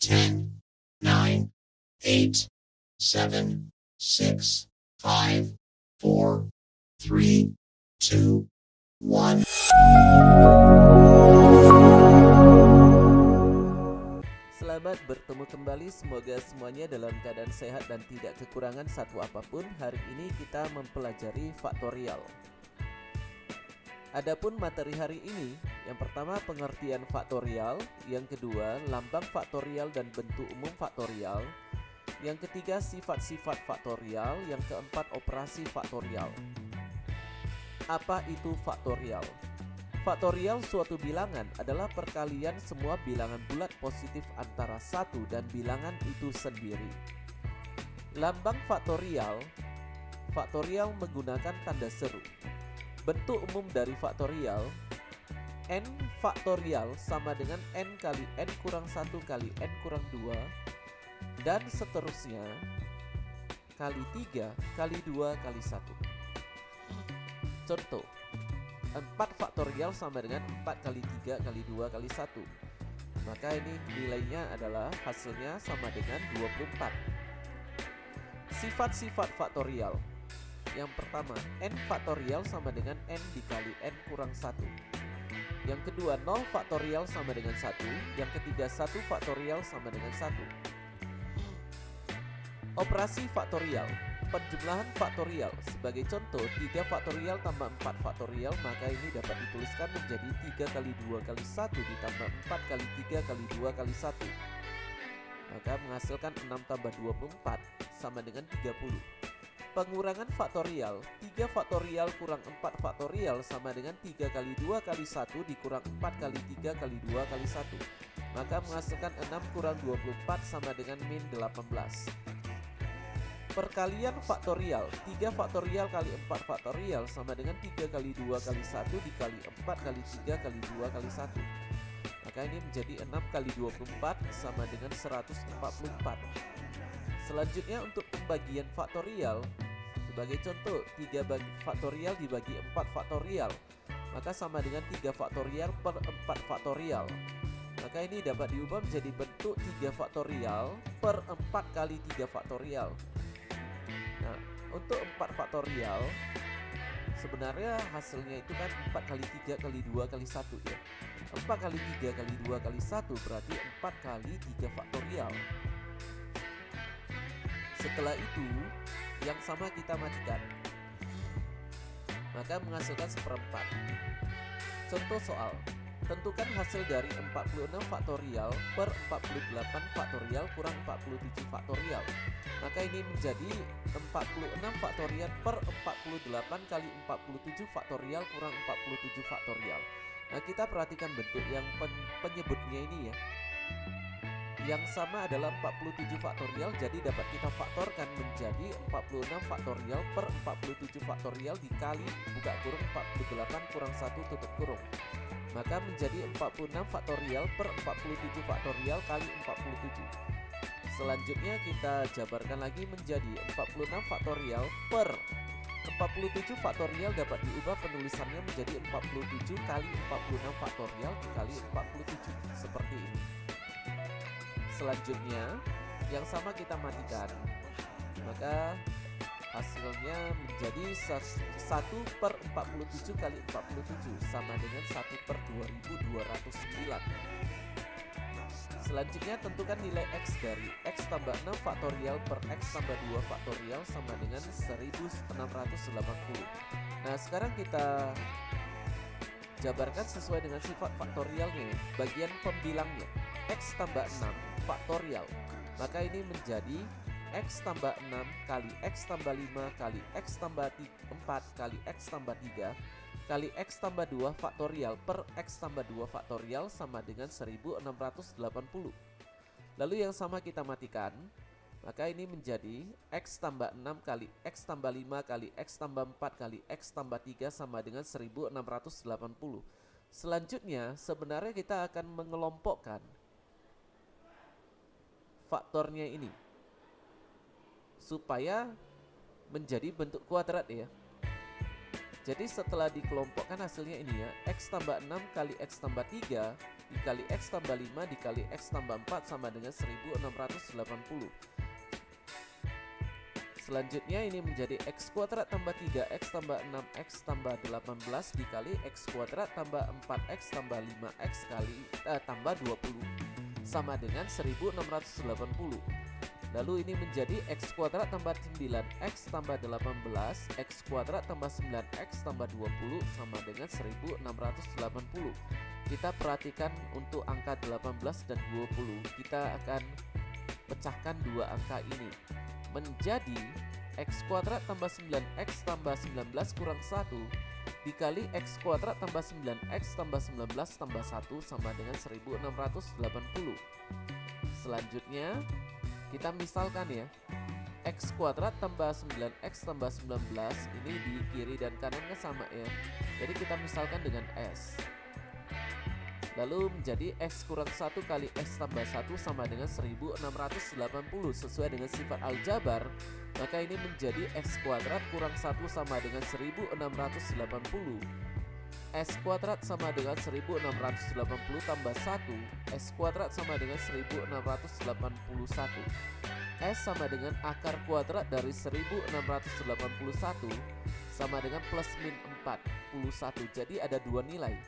10, 9, 8, 7, 6, 5, 4, 3, 2, 1. Selamat bertemu kembali, semoga semuanya dalam keadaan sehat dan tidak kekurangan satu apapun. Hari ini kita mempelajari faktorial. Adapun materi hari ini, yang pertama pengertian faktorial, yang kedua lambang faktorial dan bentuk umum faktorial, yang ketiga sifat-sifat faktorial, yang keempat operasi faktorial. Apa itu faktorial? Faktorial suatu bilangan adalah perkalian semua bilangan bulat positif antara satu dan bilangan itu sendiri. Lambang faktorial menggunakan tanda seru. Bentuk umum dari faktorial, n faktorial sama dengan n kali n kurang 1 kali n kurang 2 dan seterusnya kali 3 kali 2 kali 1. Contoh, 4 faktorial sama dengan 4 kali 3 kali 2 kali 1. Maka ini nilainya adalah hasilnya sama dengan 24. Sifat-sifat faktorial. Yang pertama, n faktorial sama dengan n dikali n kurang 1. Yang kedua, 0 faktorial sama dengan 1. Yang ketiga, 1 faktorial sama dengan 1. Operasi faktorial. Penjumlahan faktorial. Sebagai contoh, 3 faktorial tambah 4 faktorial, maka ini dapat dituliskan menjadi 3 kali 2 kali 1 ditambah 4 kali 3 kali 2 kali 1. Maka menghasilkan 6 tambah 24 sama dengan 30. Pengurangan faktorial. 3 faktorial kurang 4 faktorial sama dengan 3 kali 2 kali 1 dikurang 4 kali 3 kali 2 kali 1. Maka menghasilkan 6 kurang 24 sama dengan min 18. Perkalian faktorial. 3 faktorial kali 4 faktorial sama dengan 3 kali 2 kali 1 dikali 4 kali 3 kali 2 kali 1. Maka ini menjadi 6 kali 24 sama dengan 144. Selanjutnya untuk pembagian faktorial. Sebagai contoh, 3 faktorial dibagi 4 faktorial, maka sama dengan 3 faktorial per 4 faktorial. Maka ini dapat diubah menjadi bentuk 3 faktorial per 4 kali 3 faktorial. Nah, untuk 4 faktorial sebenarnya hasilnya itu kan 4 kali 3 kali 2 kali 1 ya. 4 kali 3 kali 2 kali 1 berarti 4 kali 3 faktorial. Setelah itu, yang sama kita matikan, maka menghasilkan seperempat. Contoh soal, tentukan hasil dari 46 faktorial per 48 faktorial kurang 47 faktorial. Maka ini menjadi 46 faktorial per 48 kali 47 faktorial kurang 47 faktorial. Nah, kita perhatikan bentuk yang penyebutnya ini ya. Yang sama adalah 47 faktorial, jadi dapat kita faktorkan menjadi 46 faktorial per 47 faktorial dikali buka kurung 48 kurang 1 tutup kurung. Maka menjadi 46 faktorial per 47 faktorial kali 47. Selanjutnya kita jabarkan lagi menjadi 46 faktorial per 47 faktorial dapat diubah penulisannya menjadi 47 kali 46 faktorial dikali 47 seperti ini. Selanjutnya yang sama kita matikan, maka hasilnya menjadi 1 per 47 kali 47 sama dengan 1 per 2209. Selanjutnya tentukan nilai X dari X tambah 6 faktorial per X tambah 2 faktorial sama dengan 1680. Nah, sekarang kita jabarkan sesuai dengan sifat faktorialnya. Bagian pembilangnya, X tambah 6 faktorial, maka ini menjadi X tambah 6 kali X tambah 5 kali X tambah 4 kali X tambah 3 kali X tambah 2 faktorial per X tambah 2 faktorial sama dengan 1680. Lalu yang sama kita matikan, maka ini menjadi X tambah 6 kali X tambah 5 kali X tambah 4 kali X tambah 3 sama dengan 1680. Selanjutnya sebenarnya kita akan mengelompokkan faktornya ini supaya menjadi bentuk kuadrat ya. Jadi setelah dikelompokkan hasilnya ini ya, X tambah 6 kali X tambah 3 dikali X tambah 5 dikali X tambah 4 sama dengan 1680. Selanjutnya ini menjadi X kuadrat tambah 3X tambah 6X tambah 18 dikali X kuadrat tambah 4X tambah 5X tambah 20 sama dengan 1680. Lalu ini menjadi X kuadrat tambah 9X tambah 18 X kuadrat tambah 9X tambah 20 sama dengan 1680. Kita perhatikan untuk angka 18 dan 20. Kita akan pecahkan dua angka ini menjadi X kuadrat tambah 9X tambah 19 kurang 1 dikali X kuadrat tambah 9X tambah 19 tambah 1 sama dengan 1680. Selanjutnya kita misalkan ya, X kuadrat tambah 9X tambah 19 ini di kiri dan kanannya sama ya. Jadi kita misalkan dengan S. Lalu menjadi X kurang 1 kali X tambah 1 sama dengan 1680 sesuai dengan sifat aljabar. Maka ini menjadi X kuadrat kurang 1 sama dengan 1680. S kuadrat sama dengan 1680 tambah 1 S kuadrat sama dengan 1681. S sama dengan akar kuadrat dari 1681 sama dengan plus min 41. Jadi ada dua nilai.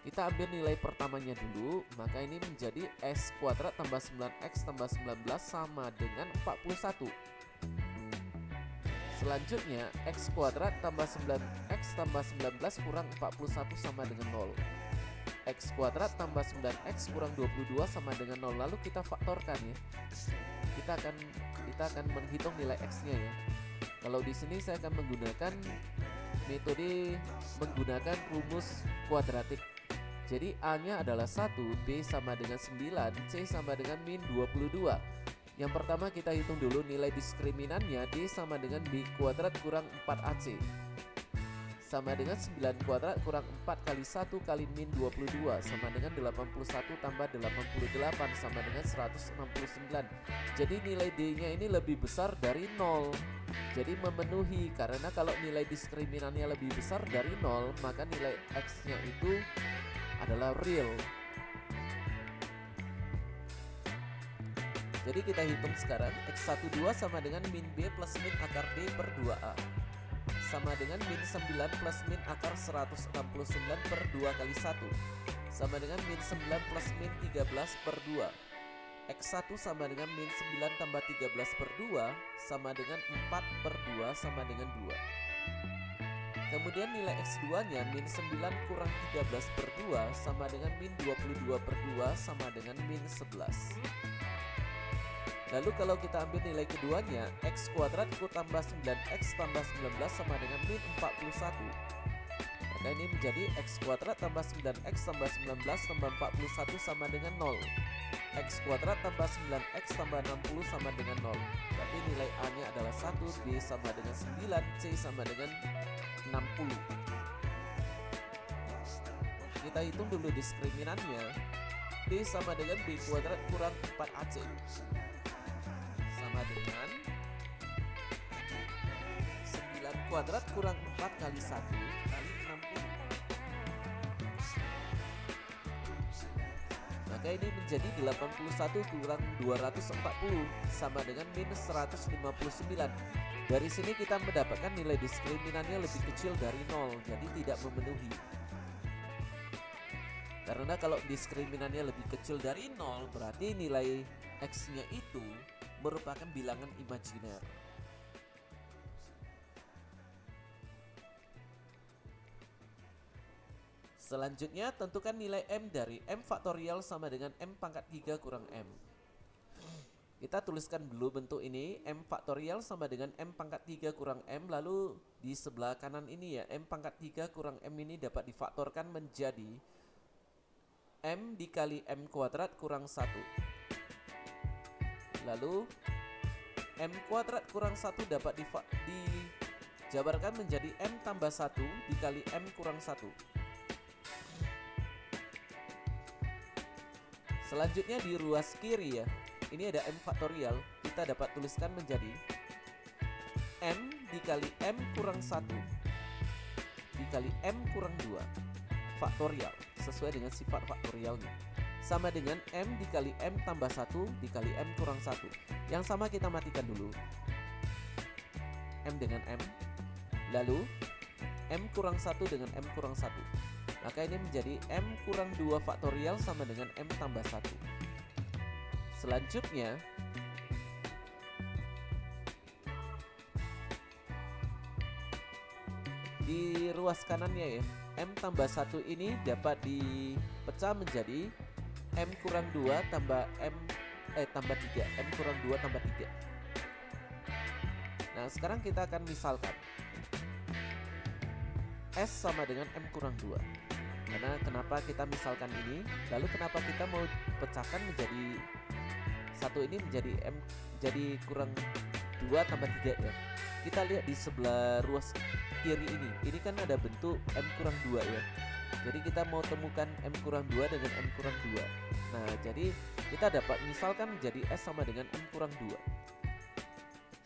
Kita ambil nilai pertamanya dulu. Maka ini menjadi S kuadrat tambah 9X tambah 19 sama dengan 41. Selanjutnya X kuadrat tambah 9X tambah 19 kurang 41 sama dengan 0. X kuadrat tambah 9X kurang 22 sama dengan 0. Lalu kita faktorkan ya. Kita akan menghitung nilai X-nya ya. Kalau di sini saya akan menggunakan metode menggunakan rumus kuadratik. Jadi A-nya adalah 1, B sama dengan 9, C sama dengan min 22. Yang pertama kita hitung dulu nilai diskriminannya. D sama dengan B kuadrat kurang 4AC sama dengan 9 kuadrat kurang 4 kali 1 kali min 22 sama dengan 81 tambah 88 sama dengan 169. Jadi nilai D-nya ini lebih besar dari 0. Jadi memenuhi, karena kalau nilai diskriminannya lebih besar dari 0 maka nilai X-nya itu adalah real. Jadi kita hitung sekarang X12 sama dengan min B plus min akar D per 2A sama dengan min 9 plus min akar 169 per 2 kali 1 sama dengan min 9 plus min 13 per 2. X1 sama dengan min 9 tambah 13 per 2 sama dengan 4 per 2 sama dengan 2. Kemudian nilai X2 nya min 9 kurang 13 per 2 sama dengan min 22 per 2 sama dengan min 11. Lalu kalau kita ambil nilai keduanya, X kuadrat tambah 9X tambah 19 sama dengan min 41. Maka ini menjadi X kuadrat tambah 9X tambah 19 tambah 41 sama dengan 0. X kuadrat tambah 9X tambah 60 sama dengan 0. Berarti nilai A nya adalah 1, B sama dengan 9, C sama dengan 60. Kita hitung dulu diskriminannya. D sama dengan B kuadrat kurang 4AC sama dengan 9 kuadrat kurang 4 kali 1 kali 60. Maka ini menjadi 81 kurang 240 sama dengan minus 159. Dari sini kita mendapatkan nilai diskriminannya lebih kecil dari 0, jadi tidak memenuhi. Karena kalau diskriminannya lebih kecil dari 0 berarti nilai X-nya itu merupakan bilangan imajiner. Selanjutnya tentukan nilai M dari M faktorial sama dengan M pangkat 3 kurang M. Kita tuliskan dulu bentuk ini. M faktorial sama dengan M pangkat 3 kurang M. Lalu di sebelah kanan ini ya, M pangkat 3 kurang M ini dapat difaktorkan menjadi M dikali M kuadrat kurang 1. Lalu M kuadrat kurang 1 dapat dijabarkan menjadi M tambah 1 dikali M kurang 1. Selanjutnya di ruas kiri ya, ini ada M faktorial. Kita dapat tuliskan menjadi M dikali M kurang 1 dikali M kurang 2 faktorial sesuai dengan sifat faktorialnya, sama dengan M dikali M tambah 1 dikali M kurang 1. Yang sama kita matikan dulu, M dengan M, lalu M kurang 1 dengan M kurang 1. Maka ini menjadi M kurang 2 faktorial sama dengan M tambah 1. Selanjutnya di ruas kanannya ya, M tambah 1 ini dapat dipecah menjadi M kurang 2 tambah tambah 3, M kurang 2 tambah 3. Nah sekarang kita akan misalkan S sama dengan M kurang 2. Karena kenapa kita misalkan ini, lalu kenapa kita mau pecahkan menjadi satu ini menjadi M jadi kurang 2 tambah 3 ya. Kita lihat di sebelah ruas kiri ini kan ada bentuk M kurang 2 ya. Jadi kita mau temukan M kurang 2 dengan M kurang 2. Nah jadi kita dapat misalkan menjadi S sama dengan M kurang 2.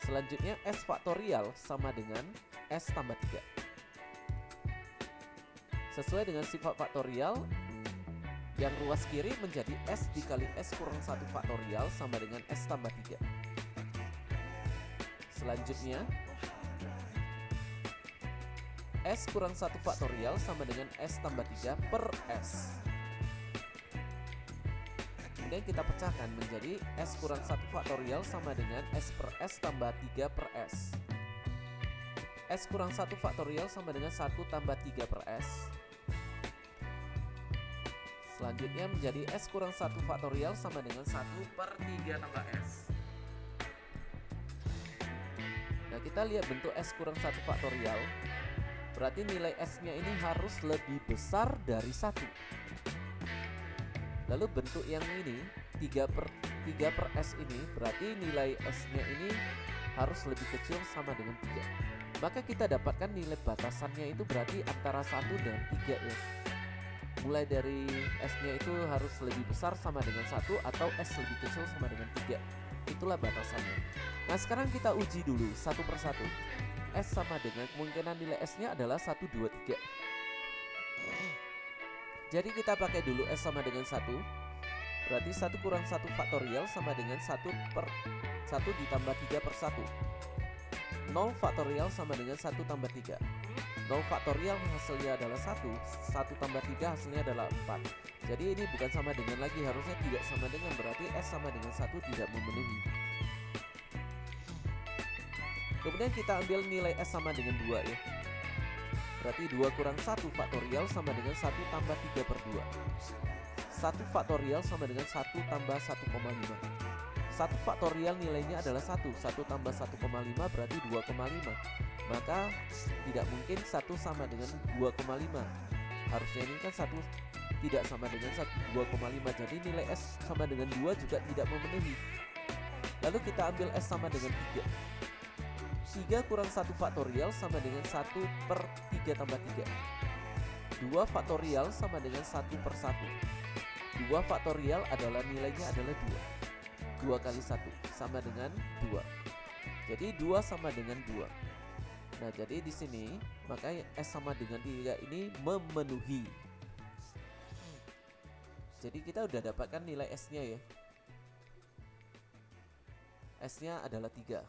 Selanjutnya S faktorial sama dengan S tambah 3. Sesuai dengan sifat faktorial, yang ruas kiri menjadi S dikali S kurang 1 faktorial sama dengan S tambah 3. Selanjutnya S kurang 1 faktorial sama dengan S tambah 3 per S. Kemudian kita pecahkan menjadi S kurang 1 faktorial sama dengan S per S tambah 3 per S. S kurang 1 faktorial sama dengan 1 tambah 3 per S. Selanjutnya menjadi S kurang 1 faktorial sama dengan 1 per 3 tambah S. Nah kita lihat bentuk S kurang 1 faktorial, berarti nilai S-nya ini harus lebih besar dari 1. Lalu bentuk yang ini 3 per S ini, berarti nilai S-nya ini harus lebih kecil sama dengan 3. Maka kita dapatkan nilai batasannya itu berarti antara 1 dan 3 ya. Mulai dari S-nya itu harus lebih besar sama dengan 1 atau S lebih kecil sama dengan 3. Itulah batasannya. Nah sekarang kita uji dulu satu persatu. S sama dengan kemungkinan nilai S-nya adalah 1, 2, 3. Jadi kita pakai dulu S sama dengan 1. Berarti 1 kurang 1 faktorial sama dengan 1 per 1 ditambah 3 per 1. 0 faktorial sama dengan 1 tambah 3. 0 faktorial hasilnya adalah 1. 1 tambah 3 hasilnya adalah 4. Jadi ini bukan sama dengan lagi, harusnya tidak sama dengan, berarti S sama dengan 1 tidak memenuhi. Kemudian kita ambil nilai S sama dengan 2 ya. Berarti 2 kurang 1 faktorial sama dengan 1 tambah 3 per 2. 1 faktorial sama dengan 1 tambah 1,5. 1 faktorial nilainya adalah 1. 1 tambah 1,5 berarti 2,5. Maka tidak mungkin 1 sama dengan 2,5. Harusnya ini kan 1 tidak sama dengan 2,5. Jadi nilai S sama dengan 2 juga tidak memenuhi. Lalu kita ambil S sama dengan 3. 3 kurang 1 faktorial sama dengan 1 per 3 tambah 3. 2 faktorial sama dengan 1 per 1. 2 faktorial adalah nilainya adalah 2. 2 kali 1 sama dengan 2. Jadi 2 sama dengan 2. Nah jadi di sini maka S sama dengan 3 ini memenuhi. Jadi kita udah dapatkan nilai S-nya ya. S-nya adalah 3.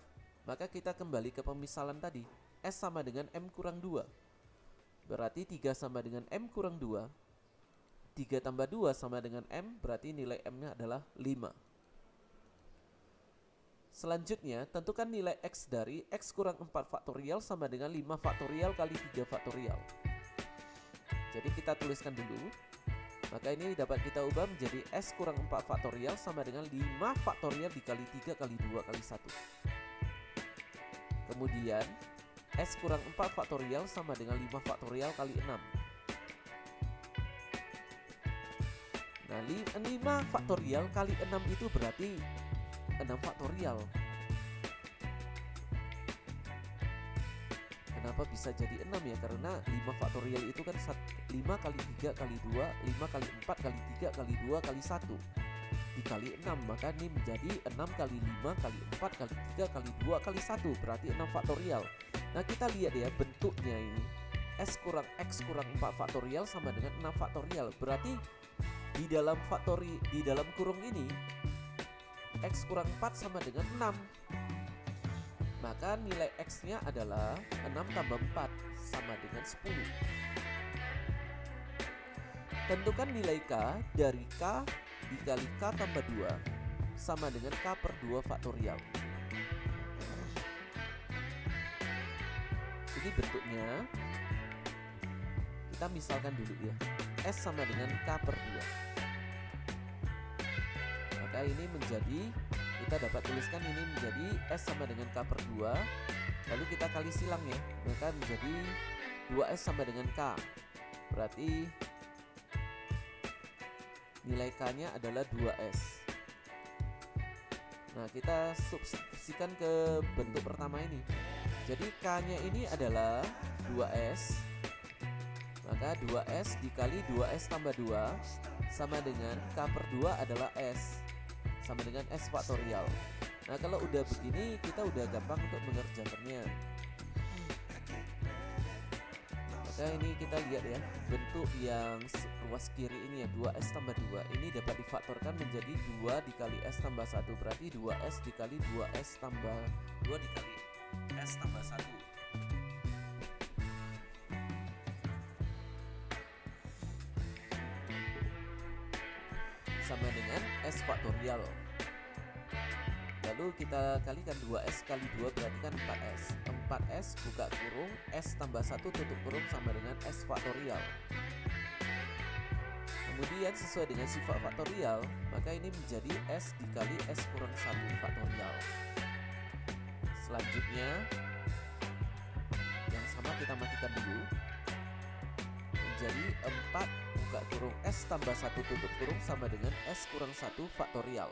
Maka kita kembali ke pemisalan tadi. S sama dengan M kurang 2. Berarti 3 sama dengan M kurang 2. 3 tambah 2 sama dengan M, berarti nilai M-nya adalah 5. Selanjutnya, tentukan nilai X dari X kurang 4 faktorial sama dengan 5 faktorial kali 3 faktorial. Jadi kita tuliskan dulu. Maka ini dapat kita ubah menjadi S kurang 4 faktorial sama dengan 5 faktorial dikali 3 kali 2 kali 1. Kemudian S kurang 4 faktorial sama dengan 5 faktorial kali 6. Nah 5 faktorial kali 6 itu berarti 6 faktorial. Kenapa bisa jadi 6 ya? Karena 5 faktorial itu kan 5 kali 3 kali 2, 5 kali 4 kali 3 kali 2 kali 1 dikali 6, maka ini menjadi 6 kali 5 kali 4 kali 3 kali 2 kali 1, berarti 6 faktorial. Nah kita lihat ya bentuknya ini, S kurang X kurang 4 faktorial sama dengan 6 faktorial. Berarti di dalam kurung ini X kurang 4 sama dengan 6. Maka nilai X-nya adalah 6 tambah 4 sama dengan 10. Tentukan nilai K dari K dikali K tambah 2 sama dengan K per 2 faktorial. Ini bentuknya, kita misalkan dulu ya, S sama dengan K per 2. Maka ini menjadi, kita dapat tuliskan ini menjadi S sama dengan K per 2. Lalu kita kali silang ya, maka menjadi 2S sama dengan K. Berarti nilai K-nya adalah 2S. Nah, kita substitusikan ke bentuk pertama ini. Jadi K-nya ini adalah 2S. Maka 2S dikali 2S tambah 2 sama dengan K per 2 adalah S, sama dengan S faktorial. Nah, kalau udah begini kita udah gampang untuk mengerjakannya. Maka ini kita lihat ya, bentuk yang ruas kiri ini ya, 2S tambah 2 ini dapat difaktorkan menjadi 2 dikali S tambah 1. Berarti 2S dikali 2S tambah 2 dikali S tambah 1. Sama dengan S faktorial. Lalu kita kalikan 2S kali 2 berarti kan 4S. 4S buka kurung S tambah 1 tutup kurung sama dengan S faktorial. Kemudian sesuai dengan sifat faktorial, maka ini menjadi S dikali S kurang 1 faktorial. Selanjutnya yang sama kita matikan dulu. Menjadi 4 buka kurung S tambah 1 tutup kurung sama dengan S kurang 1 faktorial.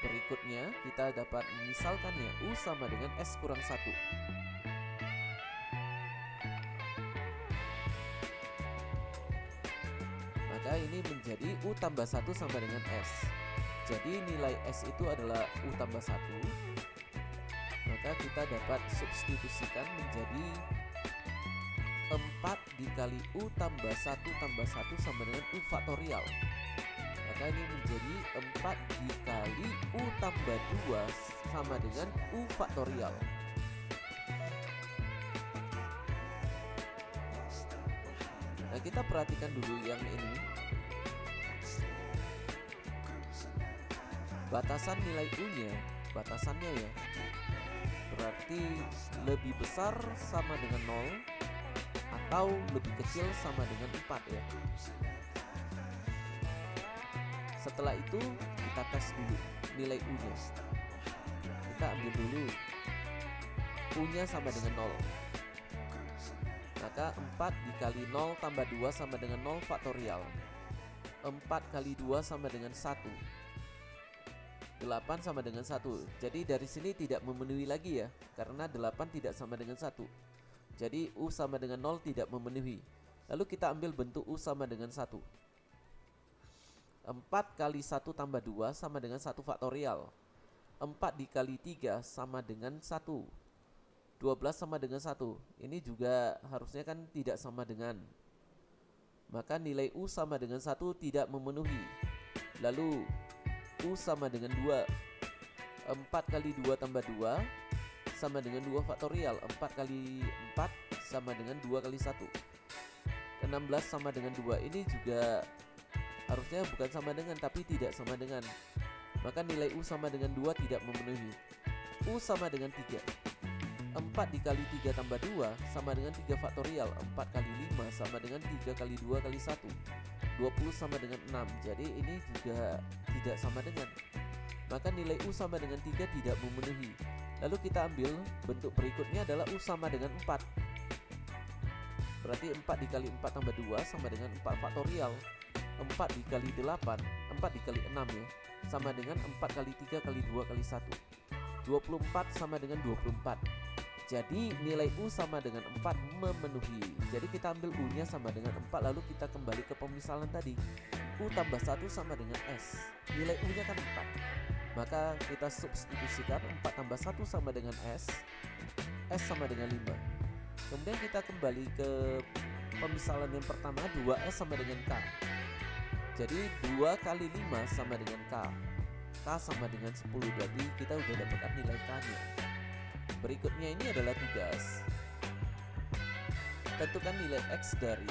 Berikutnya kita dapat memisalkannya, U sama dengan S kurang 1. Maka ini menjadi U tambah 1 sama dengan S. Jadi nilai S itu adalah U tambah 1. Maka kita dapat substitusikan menjadi 4 dikali U tambah 1 tambah 1 sama dengan U faktorial. Maka ini menjadi 4 dikali U tambah 2 sama dengan U faktorial. Nah, kita perhatikan dulu yang ini. Batasan nilai U-nya, batasannya ya, berarti lebih besar sama dengan 0 atau lebih kecil sama dengan 4 ya. Setelah itu kita tes dulu nilai U-nya. Kita ambil dulu U-nya sama dengan 0. Maka 4 dikali 0 tambah 2 sama dengan 0 faktorial. 4 kali 2 sama dengan 1. 8 sama dengan 1. Jadi dari sini tidak memenuhi lagi ya, karena 8 tidak sama dengan 1. Jadi U sama dengan 0 tidak memenuhi. Lalu kita ambil bentuk U sama dengan 1. 4 kali 1 tambah 2 sama dengan 1 faktorial. 4 dikali 3 sama dengan 1. 12 sama dengan 1. Ini juga harusnya kan tidak sama dengan. Maka nilai U sama dengan 1 tidak memenuhi. Lalu U sama dengan 2. 4 kali 2 tambah 2 sama dengan 2 faktorial. 4 kali 4 sama dengan 2 kali 1. 16 sama dengan 2. Ini juga harusnya bukan sama dengan, tapi tidak sama dengan. Maka nilai U sama dengan 2 tidak memenuhi. U sama dengan 3. 4 dikali 3 tambah 2 sama dengan 3 faktorial. 4 kali 5 sama dengan 3 kali 2 kali 1. 20 sama dengan 6. Jadi ini juga tidak sama dengan. Maka nilai U sama dengan 3 tidak memenuhi. Lalu kita ambil bentuk berikutnya adalah U sama dengan 4. Berarti 4 dikali 4 tambah 2 sama dengan 4 faktorial. 4 dikali 8, 4 dikali 6 ya, sama dengan 4 kali 3 kali 2 kali 1. 24 sama dengan 24. Jadi nilai U sama dengan 4 memenuhi. Jadi kita ambil U-nya sama dengan 4. Lalu kita kembali ke pemisalan tadi. U tambah 1 sama dengan S. Nilai U-nya kan 4. Maka kita substitusikan 4 tambah 1 sama dengan S. S sama dengan 5. Kemudian kita kembali ke pemisalan yang pertama, 2S sama dengan K. Jadi 2 kali 5 sama dengan K. K sama dengan 10, berarti kita udah dapatkan nilai K-nya. Berikutnya ini adalah tugas. Tentukan nilai X dari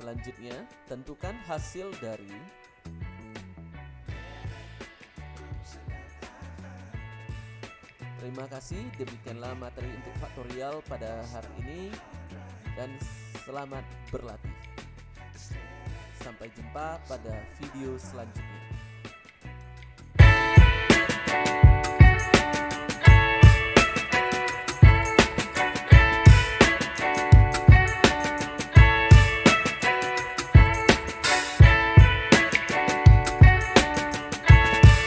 selanjutnya, tentukan hasil dari Terima kasih, demikianlah materi untuk faktorial pada hari ini dan selamat berlatih. Sampai jumpa pada video selanjutnya.